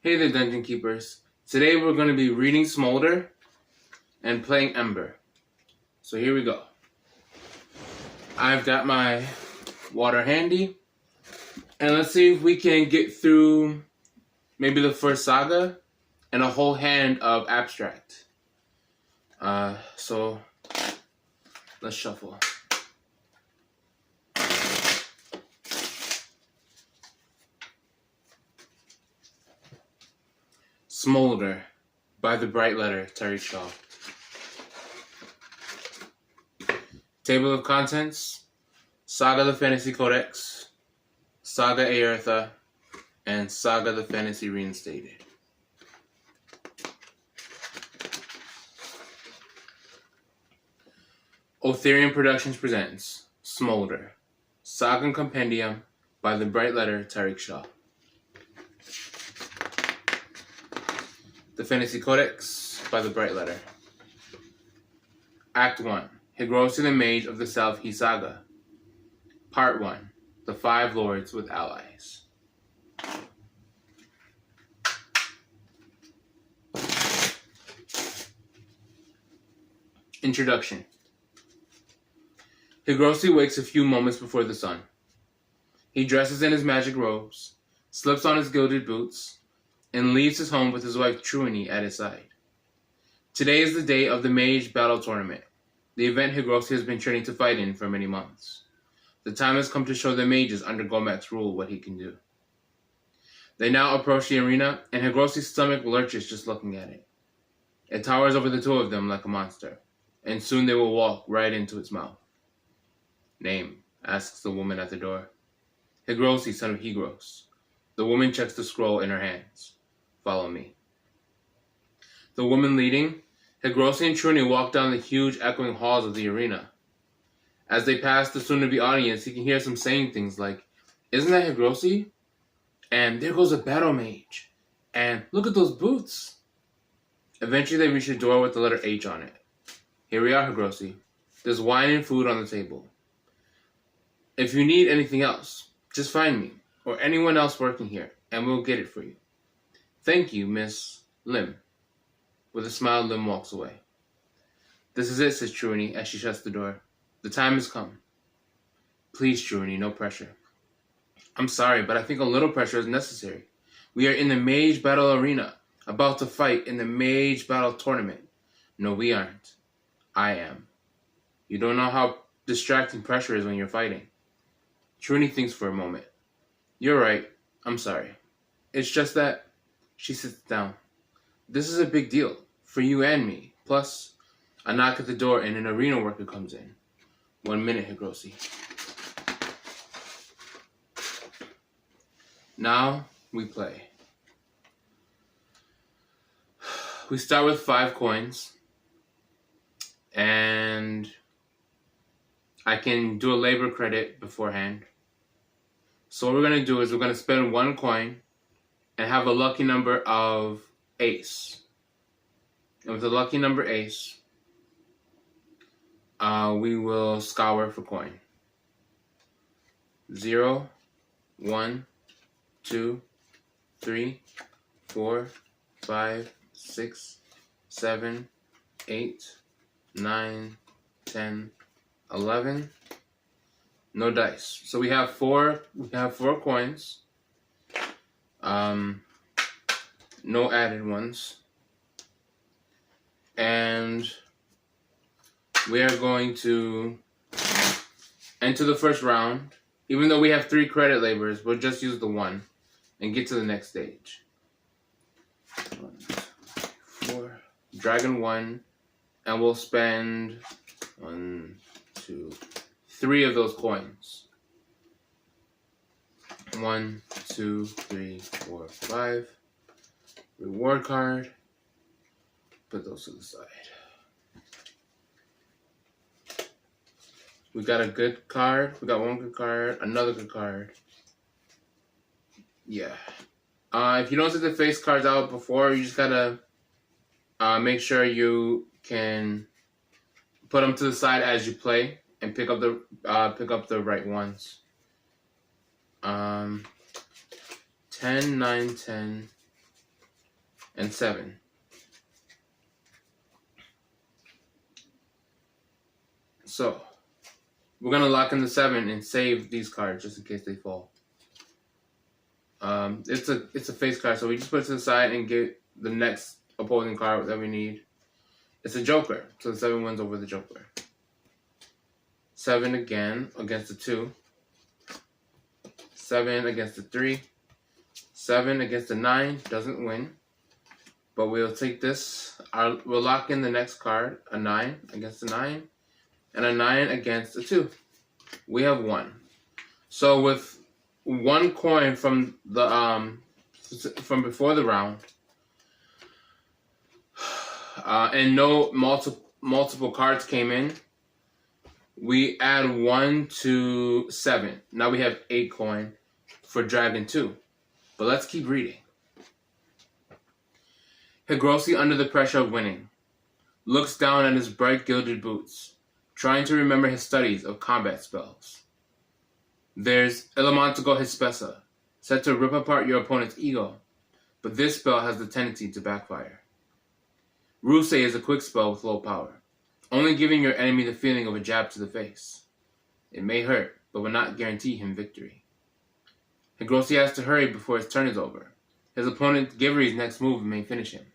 Hey there, Dungeon Keepers. Today we're going to be reading Smoulder and playing Ember. So here we go. I've got my water handy. And let's see if we can get through maybe the first saga and a whole hand of abstract. So let's shuffle. Smoulder by the Bright Letter, Terry Shaw. Table of Contents, Saga the Fantasy Codex, Saga Aertha, and Saga the Fantasy Reinstated. Otherian Productions presents Smoulder, Saga and Compendium by the Bright Letter, Terry Shaw. The Fantasy Codex by the Bright Letter. Act 1. Higrosi the Mage of the South He Saga. Part 1. The Five Lords with Allies. Introduction. Higrosi wakes a few moments before the sun. He dresses in his magic robes, slips on his gilded boots, and leaves his home with his wife Truany at his side. Today is the day of the Mage Battle Tournament, the event Higrosi has been training to fight in for many months. The time has come to show the mages under Gomek's rule what he can do. They now approach the arena, and Higrosi's stomach lurches just looking at it. It towers over the two of them like a monster, and soon they will walk right into its mouth. Name, asks the woman at the door. Higrosi, son of Hygros. The woman checks the scroll in her hands. Follow me. The woman leading, Higrosi and Truany walk down the huge echoing halls of the arena. As they pass the soon-to-be audience, he can hear some saying things like, "Isn't that Higrosi? And there goes a battle mage. And look at those boots." Eventually they reach a door with the letter H on it. "Here we are, Higrosi. There's wine and food on the table. If you need anything else, just find me, or anyone else working here, and we'll get it for you. Thank you, Miss Lim." With a smile, Lim walks away. "This is it," says Truany as she shuts the door. "The time has come." "Please, Truany, no pressure." "I'm sorry, but I think a little pressure is necessary. We are in the Mage Battle Arena, about to fight in the Mage Battle Tournament." "No, we aren't. I am. You don't know how distracting pressure is when you're fighting." Truany thinks for a moment. "You're right. I'm sorry. It's just that..." She sits down. "This is a big deal, for you and me. Plus, a knock at the door and an arena worker comes in." "1 minute, Higrosi." Now, we play. We start with 5 coins. And I can do a labor credit beforehand. So what we're going to do is we're going to spend 1 coin and have a lucky number of ace. And with the lucky number ace, we will scour for coin. 0, 1, 2, 3, 4, 5, 6, 7, 8, 9, 10, 11. No dice. So we have 4 coins. No added ones. And we are going to enter the first round. Even though we have 3 credit labors, we'll just use the 1 and get to the next stage. 1, 2, 4. Dragon 1. And we'll spend 1, 2, 3 of those coins. 1, 2, 3, 4, 5. Reward card. Put those to the side. We got a good card. We got 1 good card. Another good card. Yeah. If you don't take the face cards out before, you just gotta make sure you can put them to the side as you play and pick up the right ones. 10, 9, 10, and 7. So we're gonna lock in the 7 and save these cards just in case they fall. It's a face card, so we just put it to the side and get the next opposing card that we need. It's a Joker, so the 7 wins over the Joker. 7 again against the 2. 7 against the 3. 7 against the 9, doesn't win. But we'll take this. We'll lock in the next card, a 9 against the 9. And a 9 against a 2. We have 1. So with 1 coin from the from before the round, and no multiple cards came in, we add 1 to 7. Now we have 8 coin for Dragon 2. But let's keep reading. Higrosi, under the pressure of winning, looks down at his bright gilded boots, trying to remember his studies of combat spells. There's Elemental Hispesa, set to rip apart your opponent's ego, but this spell has the tendency to backfire. Ruse is a quick spell with low power, only giving your enemy the feeling of a jab to the face. It may hurt, but will not guarantee him victory. Higrosi has to hurry before his turn is over. His opponent Givri's next move may finish him.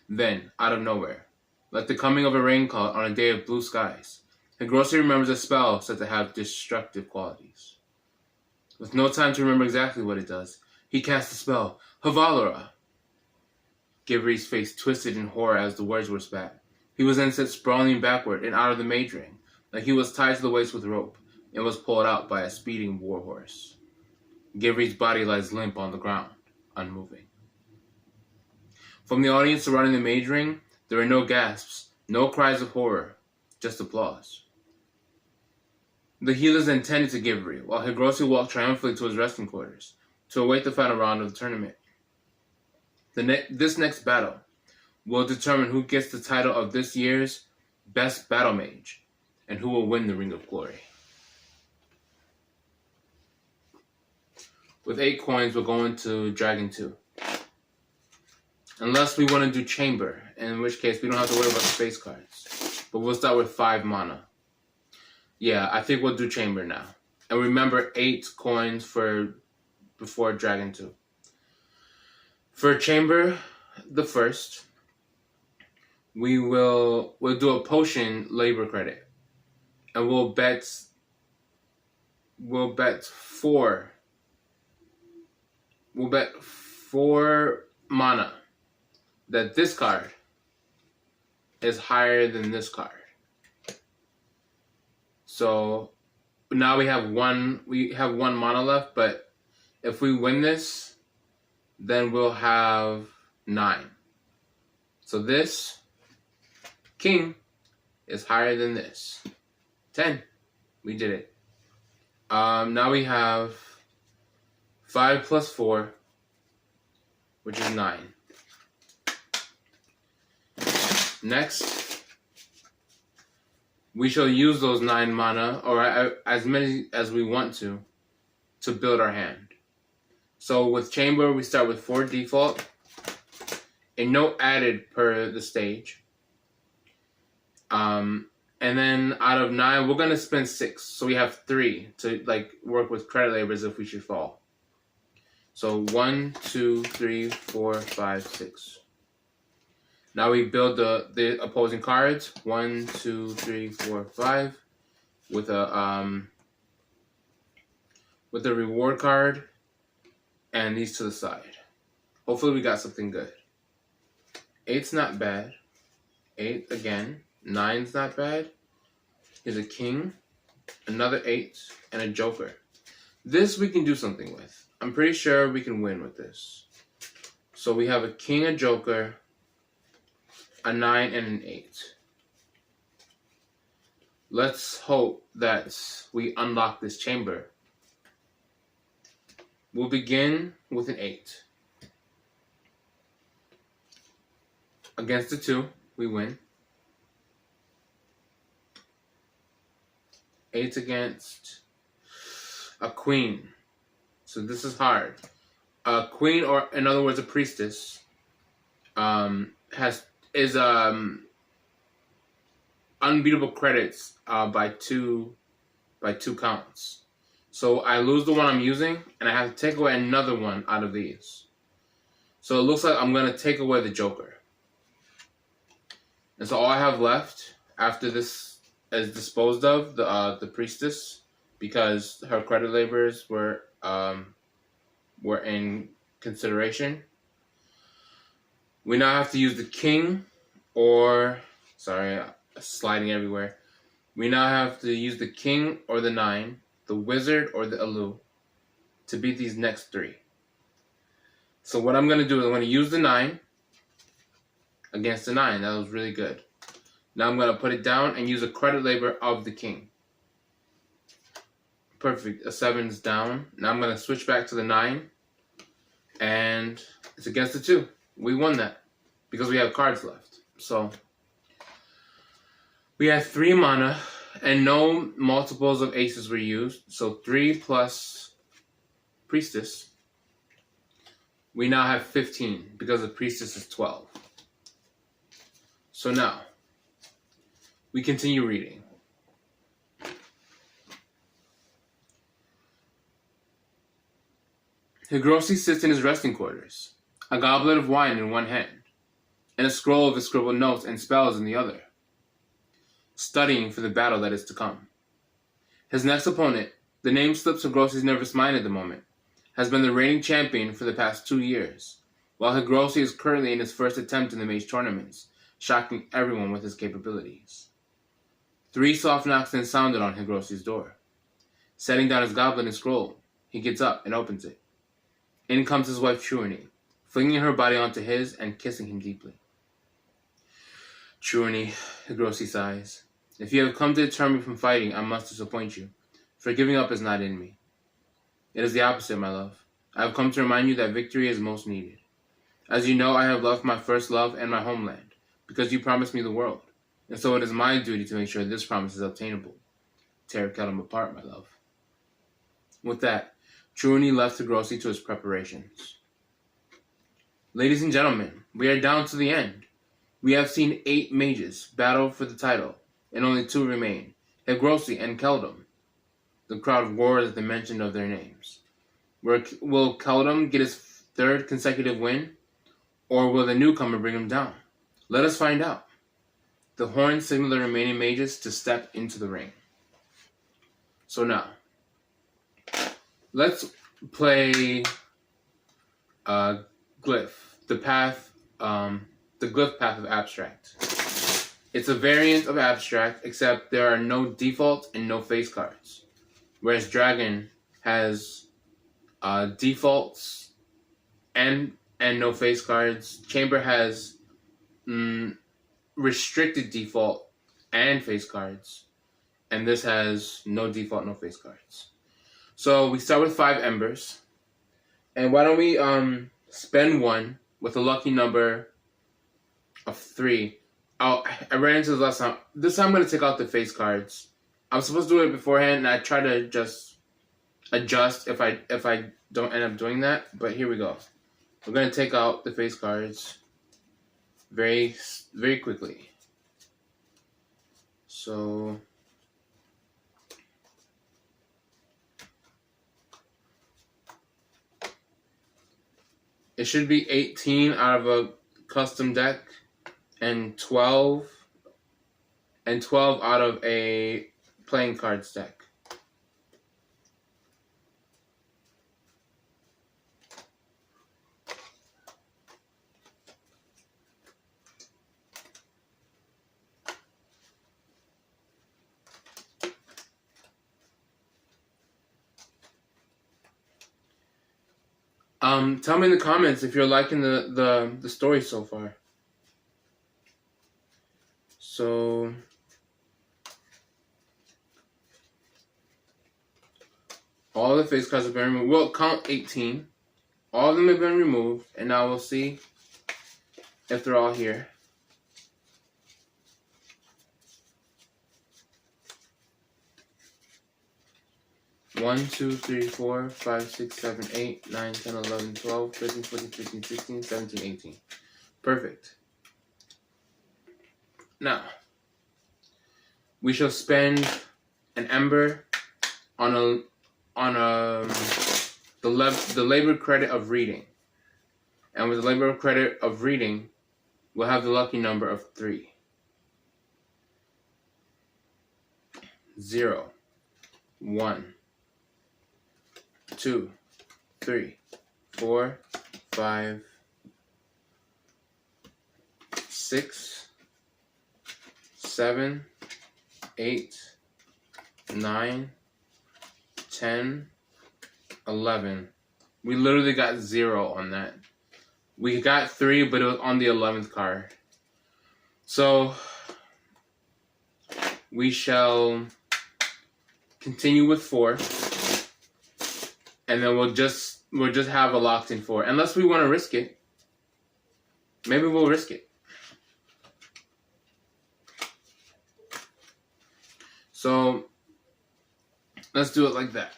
Then, out of nowhere, like the coming of a rain cloud on a day of blue skies, Higrosi remembers a spell said to have destructive qualities. With no time to remember exactly what it does, he casts the spell, Havalora. Givri's face twisted in horror as the words were spat. He was then set sprawling backward and out of the mage ring, like he was tied to the waist with rope, and was pulled out by a speeding warhorse. Givri's body lies limp on the ground, unmoving. From the audience surrounding the mage ring, there are no gasps, no cries of horror, just applause. The healers then tended to Givri, while Higrosi walked triumphantly to his resting quarters to await the final round of the tournament. This next battle will determine who gets the title of this year's Best Battle Mage and who will win the Ring of Glory. With 8 coins, we're going to Dragon 2. Unless we want to do Chamber, in which case we don't have to worry about the face cards. But we'll start with 5 mana. Yeah, I think we'll do Chamber now. And remember, 8 coins for before Dragon 2. For Chamber, the first, we'll do a potion labor credit. And we'll bet 4. We'll bet 4 mana that this card is higher than this card. So now we have one mana left, but if we win this, then we'll have 9. So this king is higher than this. 10. We did it. Now we have 5 plus 4, which is 9. Next, we shall use those 9 mana, or as many as we want to build our hand. So with Chamber, we start with 4 default, and no added per the stage. And then out of 9, we're going to spend 6. So we have 3 to work with credit labors if we should fall. So 1, 2, 3, 4, 5, 6. Now we build the opposing cards. 1, 2, 3, 4, 5. With a reward card. And these to the side. Hopefully we got something good. 8's not bad. 8 again. 9's not bad. Here's a king. Another 8. And a joker. This we can do something with. I'm pretty sure we can win with this. So we have a king, a joker, a 9, and an 8. Let's hope that we unlock this chamber. We'll begin with an 8. Against a 2, we win. 8 against a queen. So this is hard. A queen, or in other words, a priestess, is unbeatable credits by two counts. So I lose the one I'm using, and I have to take away another one out of these. So it looks like I'm going to take away the Joker. And so all I have left after this is disposed of the Priestess, because her credit labors were in consideration. We now have to use the King, or sorry, sliding everywhere. We now have to use the King or the 9, the Wizard or the Alu, to beat these next 3. So what I'm going to do is I'm going to use the 9 against the 9. That was really good. Now I'm going to put it down and use a credit labor of the King. Perfect. A 7's down. Now I'm going to switch back to the 9. And it's against the 2. We won that because we have cards left. So we have 3 mana and no multiples of aces were used. So 3 plus Priestess. We now have 15 because the Priestess is 12. So now we continue reading. Higrosi sits in his resting quarters, a goblet of wine in one hand, and a scroll of his scribbled notes and spells in the other, studying for the battle that is to come. His next opponent, the name slips Higrosi's nervous mind at the moment, has been the reigning champion for the past 2 years, while Higrosi is currently in his first attempt in the mage tournaments, shocking everyone with his capabilities. 3 soft knocks then sounded on Higrosi's door. Setting down his goblet and scroll, he gets up and opens it. In comes his wife Truany, flinging her body onto his and kissing him deeply. Truany, Higrosi sighs, if you have come to deter me from fighting, I must disappoint you, for giving up is not in me. It is the opposite, my love. I have come to remind you that victory is most needed. As you know, I have left my first love and my homeland, because you promised me the world, and so it is my duty to make sure this promise is obtainable. Tear Kellum apart, my love. With that, Truany left Higrosi to his preparations. Ladies and gentlemen, we are down to the end. We have seen 8 mages battle for the title, and only 2 remain, Higrosi and Keldum. The crowd roars at the mention of their names. Will Keldum get his 3rd consecutive win, or will the newcomer bring him down? Let us find out. The horns signal the remaining mages to step into the ring. So now, let's play Glyph, the Glyph path of Abstract. It's a variant of Abstract, except there are no defaults and no face cards. Whereas Dragon has defaults and no face cards. Chamber has restricted default and face cards. And this has no default, no face cards. So we start with 5 embers. And why don't we spend 1 with a lucky number of 3. I ran into this last time. This time I'm going to take out the face cards. I was supposed to do it beforehand, and I try to just adjust if I don't end up doing that. But here we go. We're going to take out the face cards very, very quickly. So it should be 18 out of a custom deck and 12 out of a playing cards deck. Tell me in the comments if you're liking the story so far. So all the face cards have been removed. We'll count 18. All of them have been removed, and now we'll see if they're all here. One, 2, 3, 4, 5, 6, 7, 8, 9, 10, 11, 12, 13, 14, 15, 16, 17, 18. Perfect. Now, we shall spend an ember on the labor credit of reading. And with the labor credit of reading, we'll have the lucky number of 3. 0, 1, 2, 3, 4, 5, 6, 7, 8, 9, 10, 11. We literally got 0 on that. We got 3, but it was on the 11th card. So we shall continue with 4, and then we'll just have a locked in 4, unless we want to risk it. Maybe we'll risk it. So let's do it like that.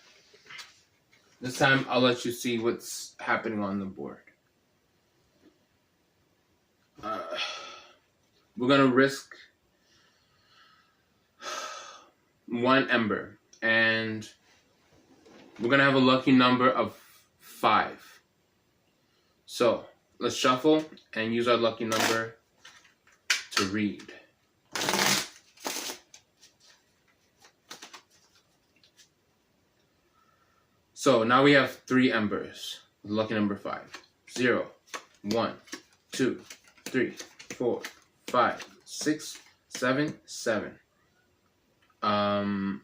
This time I'll let you see what's happening on the board. We're gonna risk 1 ember, and we're gonna have a lucky number of 5. So let's shuffle and use our lucky number to read. So now we have 3 embers with lucky number 5. 0, 1, 2, 3, 4, 5, 6, 7, 7. 11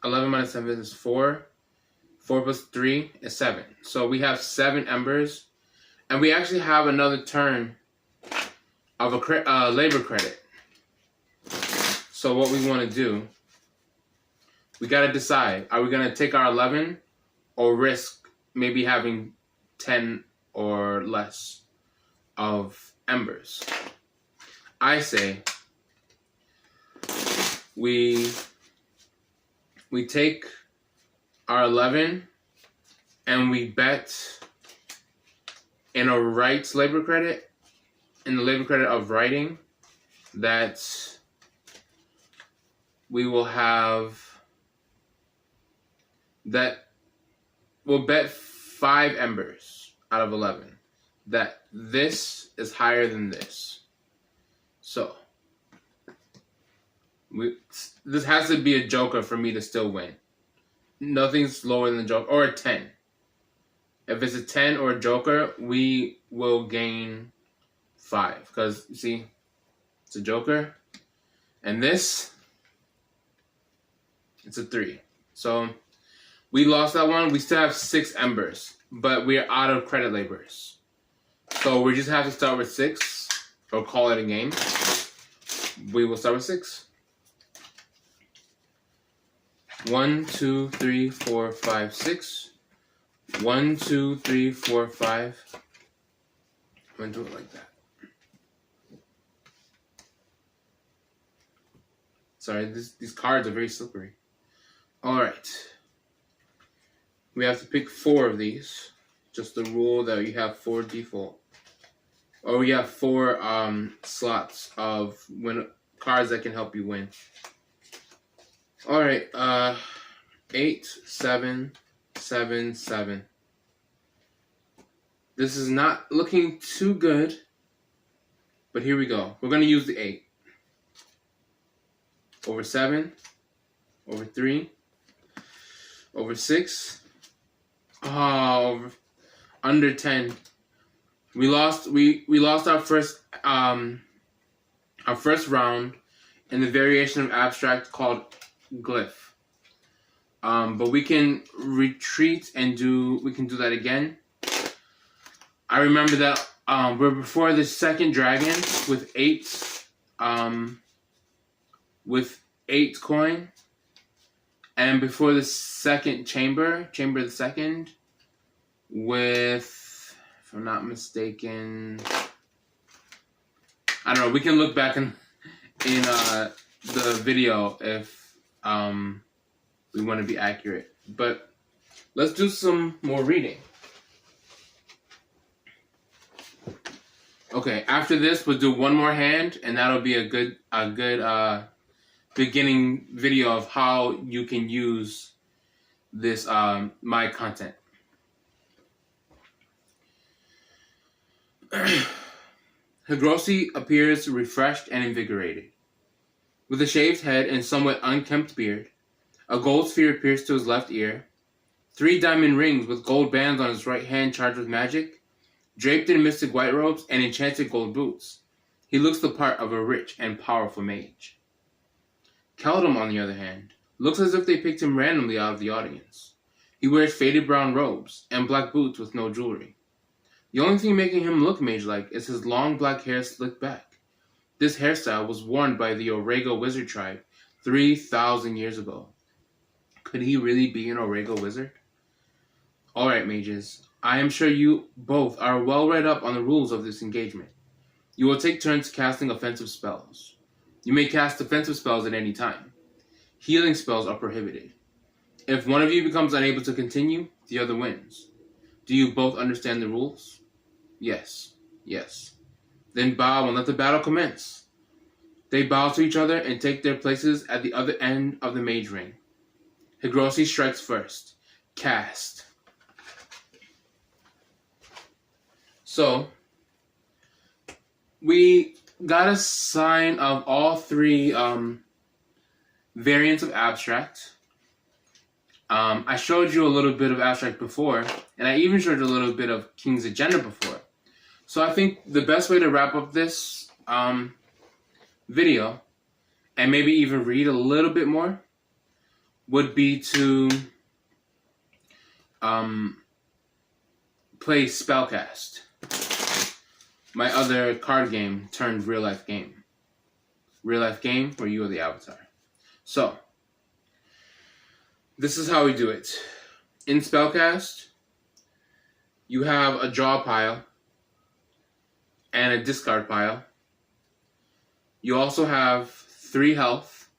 minus 7 is 4. 4 plus 3 is 7. So we have 7 embers, and we actually have another turn of a labor credit. So what we want to do, we got to decide, are we going to take our 11 or risk maybe having 10 or less of embers? I say we take our 11 and we bet in a rights labor credit, in the labor credit of writing, that we will have, that we'll bet 5 embers out of 11, that this is higher than this. So this has to be a joker for me to still win. Nothing's lower than a joker, or a 10. If it's a 10 or a joker, we will gain 5. Because, you see, it's a joker. And this, it's a 3. So we lost that one. We still have 6 embers, but we are out of credit labors. So we just have to start with 6, or call it a game. We will start with 6. 1, 2, 3, 4, 5, 6. 1, 2, 3, 4, 5. I'm going to do it like that. Sorry, these cards are very slippery. Alright. We have to pick 4 of these. Just the rule that you have 4 default. Or we have 4 slots of cards that can help you win. Alright, 8, 7, 7, 7. This is not looking too good, but here we go. We're going to use the 8. Over 7, over 3, over 6. Oh, under 10. We lost our first round in the variation of abstract called glyph. But we can retreat and we can do that again. I remember that we're before the second dragon with 8 coin, and before the second chamber the second, with, if I'm not mistaken, I don't know, we can look back in the video if we want to be accurate. But let's do some more reading. Okay, after this, we'll do one more hand, and that'll be a good beginning video of how you can use this my content. Higrosi appears refreshed and invigorated. With a shaved head and somewhat unkempt beard, a gold sphere appears to his left ear, 3 diamond rings with gold bands on his right hand charged with magic, draped in mystic white robes and enchanted gold boots. He looks the part of a rich and powerful mage. Keldum, on the other hand, looks as if they picked him randomly out of the audience. He wears faded brown robes and black boots with no jewelry. The only thing making him look mage-like is his long black hair slicked back. This hairstyle was worn by the Orego wizard tribe 3,000 years ago. Could he really be an Orego wizard? Alright, mages. I am sure you both are well read up on the rules of this engagement. You will take turns casting offensive spells. You may cast defensive spells at any time. Healing spells are prohibited. If one of you becomes unable to continue, the other wins. Do you both understand the rules? Yes. Yes. Then bow and let the battle commence. They bow to each other and take their places at the other end of the mage ring. Higrosi strikes first. Cast. So, we got a sign of all 3 variants of abstract. I showed you a little bit of abstract before, and I even showed you a little bit of King's Agenda before. So I think the best way to wrap up this video, and maybe even read a little bit more, would be to play SpellCast, my other card game turned real-life game. Real-life game where you are the avatar. So, this is how we do it. In SpellCast, you have a draw pile and a discard pile. You also have 3 health,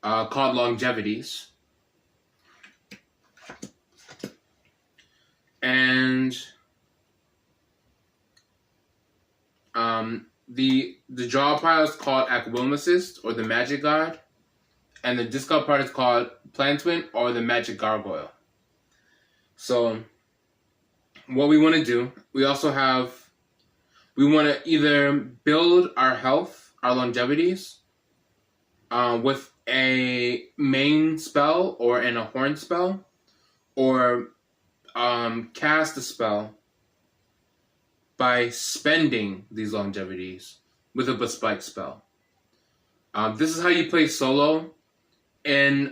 called longevities. And the draw pile is called Aquilmacist, or the Magic God, and the discard part is called Plantwin, or the Magic Gargoyle. So, what we want to do, we want to either build our health, our longevities, with a main spell or in a horn spell, or cast a spell by spending these longevities with a bespoke spell. This is how you play solo. In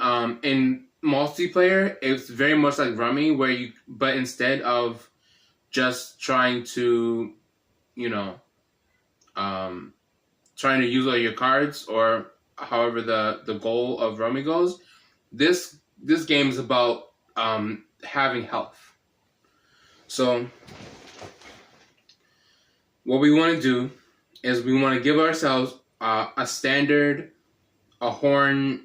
multiplayer, it's very much like Rummy, but instead of just trying to, trying to use all your cards, or however the goal of Rummy goes, this game is about having health. So, what we want to do is we want to give ourselves a standard, a horn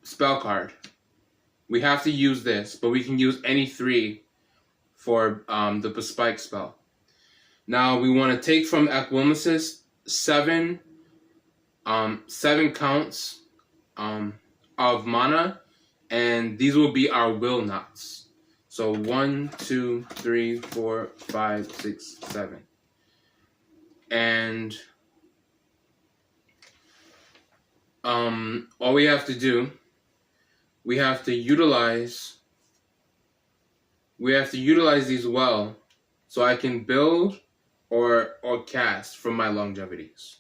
spell card. We have to use this, but we can use any 3 for the bespoke spell. Now we want to take from Aquilmacist 7 counts of mana, and these will be our will knots. So 1, 2, 3, 4, 5, 6, 7. And all we have to do, we have to utilize these well, so I can build or cast from my longevities.